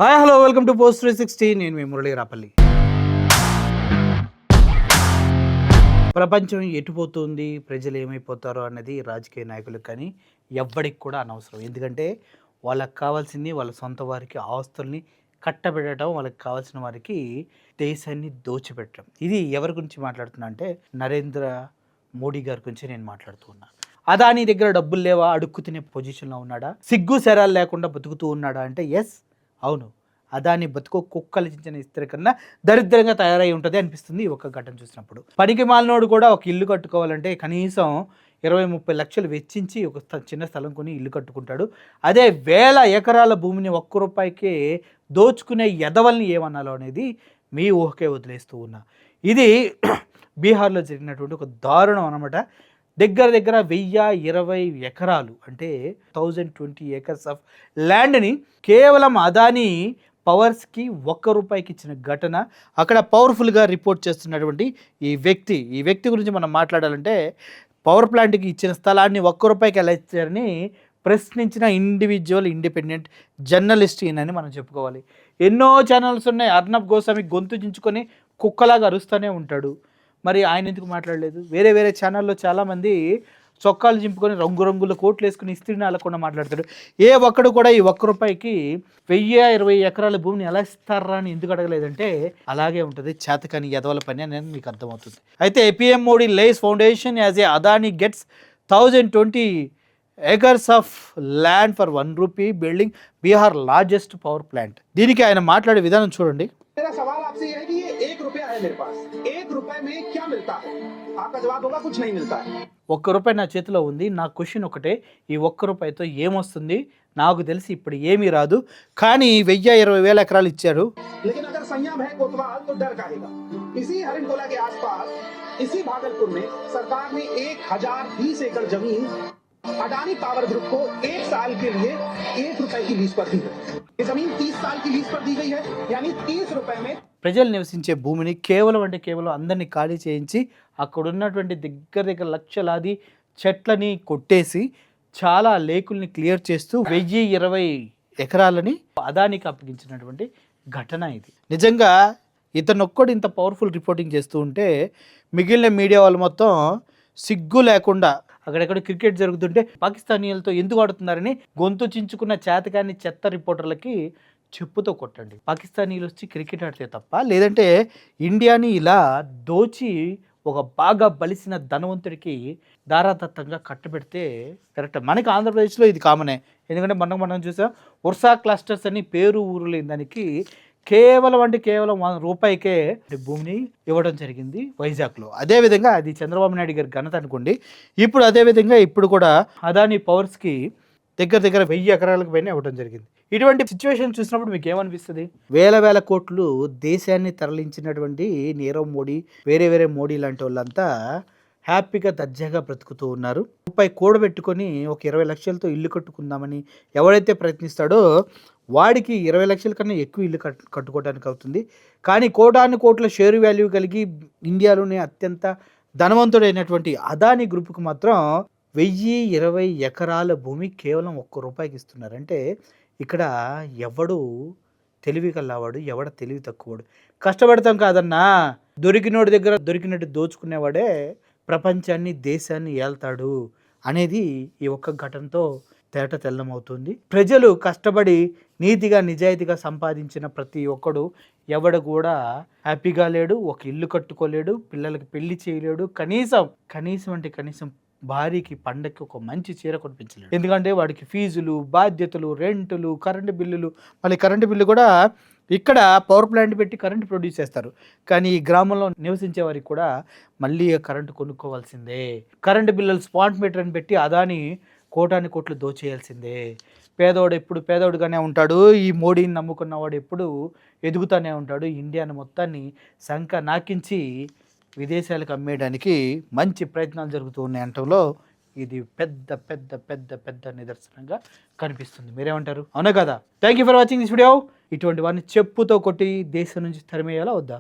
Hi hello welcome to post 360. నేను మీ మురళీ రాపల్లి. ప్రపంచం ఎటుపోతుంది, ప్రజలు ఏమైపోతారో అన్నది రాజకీయ నాయకులకు కానీ ఎవ్వడికి కూడా అనవసరం. ఎందుకంటే వాళ్ళకి కావాల్సింది వాళ్ళ సొంత వారికి ఆస్తుల్ని కట్టబెట్టడం, వాళ్ళకి కావాల్సిన వారికి దేశాన్ని దోచిపెట్టడం. ఇది ఎవరి గురించి మాట్లాడుతున్నా అంటే నరేంద్ర మోడీ గారి గురించి నేను మాట్లాడుతూ ఉన్నాను. అదాని దగ్గర డబ్బులు లేవా, అడుక్కు తినే పొజిషన్లో ఉన్నాడా, సిగ్గు శరాలు లేకుండా బతుకుతూ ఉన్నాడా అంటే ఎస్, అవును. అదాని బతుకు కుక్కలు చించిన ఇస్త్రీ కన్నా దరిద్రంగా తయారై ఉంటుంది అనిపిస్తుంది ఈ ఒక్క ఘటన చూసినప్పుడు. పనికి మాలినోడు కూడా ఒక ఇల్లు కట్టుకోవాలంటే కనీసం 20-30 లక్షలు వెచ్చించి ఒక చిన్న స్థలం కొని ఇల్లు కట్టుకుంటాడు. అదే వేల ఎకరాల భూమిని ఒక్క రూపాయికే దోచుకునే ఎదవల్ని ఏమన్నాలో అనేది మీ ఊహకే వదిలేస్తూ ఉన్నా. ఇది బీహార్లో జరిగినటువంటి ఒక దారుణం అనమాట. దగ్గర 1020 ఎకరాలు అంటే 1020 acres ఆఫ్ ల్యాండ్ని కేవలం అదాని పవర్స్కి ₹1 ఇచ్చిన ఘటన. అక్కడ పవర్ఫుల్గా రిపోర్ట్ చేస్తున్నటువంటి ఈ వ్యక్తి గురించి మనం మాట్లాడాలంటే పవర్ ప్లాంట్కి ఇచ్చిన స్థలాన్ని ₹1 ఎలా ఇచ్చారని ప్రశ్నించిన ఇండిపెండెంట్ జర్నలిస్ట్ ఈయనని మనం చెప్పుకోవాలి. ఎన్నో ఛానల్స్ ఉన్నాయి. అర్నబ్ గోస్వామి గొంతు చించుకొని కుక్కలాగా అరుస్తూనే ఉంటాడు. మరి ఆయన ఎందుకు మాట్లాడలేదు? వేరే ఛానల్లో చాలామంది చొక్కాలు చింపుకొని రంగురంగుల కోట్లు వేసుకుని ఇస్త్రీని అలకుండా మాట్లాడతాడు. ఏ ఒక్కడు కూడా ఈ ₹1కి 1020 ఎకరాల భూమిని ఎలా ఇస్తారా అని ఎందుకు అడగలేదంటే అలాగే ఉంటుంది, చేతకాని ఎదవల పని అనేది మీకు అర్థమవుతుంది. అయితే PM Modi Lay's foundation as a Adani gets 1020 acres of land for ₹1 building Bihar largest power plant. దీనికి ఆయన మాట్లాడే విధానం చూడండి. मेरा सवाल आपसे यह है कि ये ₹1 है मेरे पास, ₹1 में क्या मिलता है? आपका जवाब होगा कुछ नहीं मिलता है. ₹1 నా చేతిలో ఉంది. నా క్వశ్చన్ ఒకటే, ఈ ₹1తో ఏమొస్తుంది? నాకు తెలిసి ఇప్పుడు ఏమీ రాదు. కానీ 1020,000 ఎకరాలు ఇచ్చారు. लेकिन अगर संयम है कोतवाल तो डर काहेगा. इसी हरिंटोला के आसपास इसी भागलपुर में सरकार ने 1020 एकड़ जमीन अडानी पावर ग्रुप को 1 साल के लिए ₹1 की लीज पर दी है. ये जमीन 30 साल की लीज पर दी गई है, यानी ₹30 में ప్రజలు నివసించే భూమిని కేవలం అందరినీ ఖాళీ చేయించి అక్కడ ఉన్నటువంటి దగ్గర లక్షలాది చెట్లని కొట్టేసి చాలా లేకుల్ని క్లియర్ చేస్తూ 1020 ఎకరాలని అదానికి అప్పగించినటువంటి ఘటన ఇది. నిజంగా ఇతనొక్కడు ఇంత పవర్ఫుల్ రిపోర్టింగ్ చేస్తూ ఉంటే మిగిలిన మీడియా వాళ్ళు మొత్తం సిగ్గు లేకుండా అక్కడెక్కడ క్రికెట్ జరుగుతుంటే పాకిస్తానీలతో ఎందుకు ఆడుతున్నారని గొంతు చించుకున్న చేతకాని చెత్త రిపోర్టర్లకి చెప్పుతో కొట్టండి. పాకిస్తానీలు వచ్చి క్రికెట్ ఆడితే తప్ప, లేదంటే ఇండియాని ఇలా దోచి ఒక బాగా బలిసిన ధనవంతుడికి దారాదత్తంగా కట్టబెడితే కరెక్ట్. మనకి ఆంధ్రప్రదేశ్లో ఇది కామనే. ఎందుకంటే మనం చూసాం ఉర్సా క్లస్టర్స్ అని పేరు ఊరు లేని దానికి కేవలం ₹1 భూమిని ఇవ్వడం జరిగింది వైజాగ్లో. అదేవిధంగా అది చంద్రబాబు నాయుడు గారి ఘనత అనుకోండి. ఇప్పుడు అదేవిధంగా ఇప్పుడు కూడా అదాని పవర్స్కి దగ్గర 1000 ఎకరాలకు పైన ఇవ్వడం జరిగింది. ఇటువంటి సిచ్యువేషన్ చూసినప్పుడు మీకు ఏమనిపిస్తుంది? వేల కోట్లు దేశాన్ని తరలించినటువంటి నీరవ్ మోడీ, వేరే మోడీ లాంటి వాళ్ళంతా హ్యాపీగా దర్జాగా బ్రతుకుతూ ఉన్నారు. రూపాయి కూడబెట్టుకొని ఒక 20 లక్షలతో ఇల్లు కట్టుకుందామని ఎవరైతే ప్రయత్నిస్తాడో వాడికి 20 లక్షల కన్నా ఎక్కువ ఇల్లు కట్టుకోవడానికి అవుతుంది. కానీ కోట్ల షేర్ వాల్యూ కలిగి ఇండియాలోనే అత్యంత ధనవంతుడైనటువంటి అదాని గ్రూప్కి మాత్రం 1020 ఎకరాల భూమి కేవలం ₹1 ఇస్తున్నారంటే ఇక్కడ ఎవడు తెలివి కల్లావాడు, ఎవడ తెలివి తక్కువడు. కష్టపడతాం కాదన్నా, దొరికినోడి దగ్గర దొరికినట్టు దోచుకునేవాడే ప్రపంచాన్ని దేశాన్ని ఏల్తాడు అనేది ఈ ఒక్క ఘటనతో తెల్లమవుతుంది. ప్రజలు కష్టపడి నీతిగా నిజాయితీగా సంపాదించిన ప్రతి ఒక్కడు ఎవడు కూడా హ్యాపీగా లేడు, ఒక ఇల్లు కట్టుకోలేడు, పిల్లలకి పెళ్లి చేయలేడు, కనీసం భార్యకి పండగకి ఒక మంచి చీర కొనిపించలేడు. ఎందుకంటే వాడికి ఫీజులు, బాధ్యతలు, రెంటులు, కరెంటు బిల్లులు. మళ్ళీ కరెంటు బిల్లు కూడా ఇక్కడ పవర్ ప్లాంట్ పెట్టి కరెంటు ప్రొడ్యూస్ చేస్తారు. కానీ ఈ గ్రామంలో నివసించే వారికి కూడా మళ్ళీ కరెంటు కొనుక్కోవాల్సిందే. కరెంటు బిల్లులు స్పాట్ మీటర్ అని పెట్టి అదాని కోట్లు దోచేయాల్సిందే. పేదోడు ఎప్పుడు పేదోడుగానే ఉంటాడు. ఈ మోడీని నమ్ముకున్నవాడు ఎప్పుడు ఎదుగుతూనే ఉంటాడు. ఇండియాను మొత్తాన్ని సంక నాకించి విదేశాలకు అమ్మేయడానికి మంచి ప్రయత్నాలు జరుగుతూ ఉన్నాయి అంటంలో ఇది పెద్ద నిదర్శనంగా కనిపిస్తుంది. మీరేమంటారు? అవునా కదా? Thank you for watching this video. ఇటువంటి వారిని చెప్పుతో కొట్టి దేశం నుంచి తరిమేయాలా వద్దా?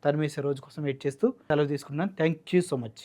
తరిమేసే రోజు కోసం వెయిట్ చేస్తూ సెలవు తీసుకున్నాను. Thank you so much.